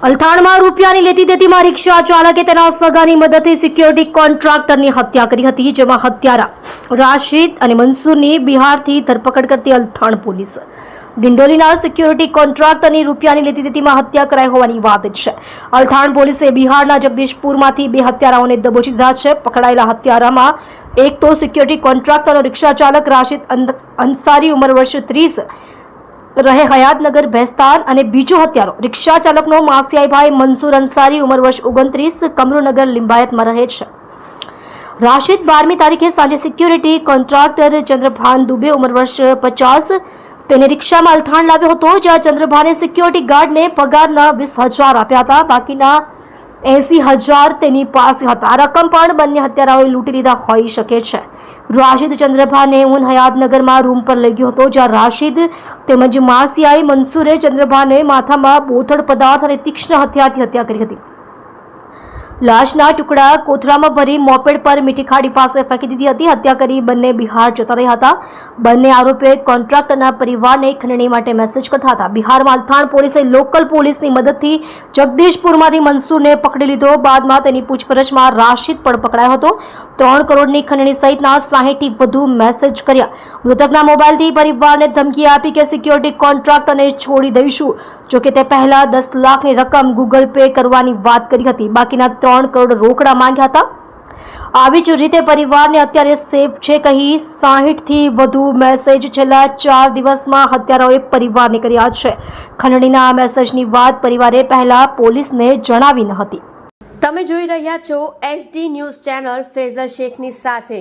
અલથાણમાં રૂપિયાની લેતી દેતીમાં રિક્ષા ચાલકે તેના સગાની મદદથી સિક્યોરિટી કોન્ટ્રાક્ટરની હત્યા કરી હતી, જેમાં હત્યારા રાશિદ અને મંસૂરની બિહારથી ધરપકડ કરતી અલથાણ પોલીસ. ડિંડોલીના સિક્યોરિટી કોન્ટ્રાક્ટરની રૂપિયાની લેતી દેતીમાં હત્યા કરાઈ હોવાની વાત છે. અલથાણ પોલીસે બિહારના જગદીશપુરમાંથી બે હત્યારાઓને દબોચી લીધા છે. પકડાયેલા હત્યારામાં એક તો સિક્યોરિટી કોન્ટ્રાક્ટરનો રિક્ષા ચાલક રાશિદ અંસારી ઉંમર વર્ષ 30 રહે હયાતનગર ભેસ્તાન અને બીજો હત્યારો રિક્ષા ચાલકનો માસિયાઈભાઈ મંસૂર અંસારી ઉંમર વર્ષ 29 કમરુનગર લિંબાયતમાં રહે છે. રાશિદ 12મી તારીખે સાંજે સિક્યોરિટી કોન્ટ્રાક્ટર ચંદ્રભાન દુબે ઉંમર વર્ષ 50 તેને રિક્ષામાં અલથાણ લાવ્યો હતો, જ્યાં ચંદ્રભાને સિક્યોરિટી ગાર્ડને પગારના 20,000 આપ્યા હતા. બાકીના 80,000 તેની પાસે હતા. આ રકમ પણ બંને હત્યારાઓએ લૂંટી લીધા હોઈ શકે છે. રાશિદ ચંદ્રભાને ઉન હયાતનગરમાં રૂમ પર લઈ ગયો હતો, જ્યાં રાશિદ તેમજ માસિયાઈ મંસૂરે ચંદ્રભાને માથામાં બોથડ પદાર્થ અને તીક્ષ્ણ હથિયારથી હત્યા કરી હતી. લાશના ટુકડા કોથળામાં ભરી મોપેડ પર મીઠી ખાડી પાસે ફેંકી દીધી હતી. હત્યા કરી બંને બિહાર જતા રહ્યા હતા. બંને આરોપીઓએ કોન્ટ્રાક્ટરના પરિવારને ખંડણી માટે મેસેજ કરતા હતા. બિહારમાં અલથાણ પોલીસે લોકલ પોલીસની મદદથી જગદીશપુરમાંથી મંસૂરને પકડી લીધો. બાદમાં તેની પૂછપરછમાં રાશિદ પણ પકડાયો હતો. 3 કરોડની ખંડણી સહિતના 60થી વધુ મેસેજ કર્યા. મૃતકના મોબાઈલથી પરિવારને ધમકી આપી કે સિક્યોરિટી કોન્ટ્રાક્ટરને છોડી દઈશું. જોકે તે પહેલા 10 લાખની રકમ ગૂગલ પે કરવાની વાત કરી હતી. બાકીના 3 કરોડ રોકડા માંગ્યા હતા. આવી જ રીતે પરિવારને અત્યારે સેફ છે કહી 60થી વધુ મેસેજ છેલ્લા 4 દિવસમાં હત્યારાઓએ પરિવારને કર્યા છે. ખંડણીના આ મેસેજની વાત પરિવારે પહેલા પોલીસને જણાવી ન હતી. તમે જોઈ રહ્યા છો SD ન્યૂઝ ચેનલ ફેઝર શેખની સાથે.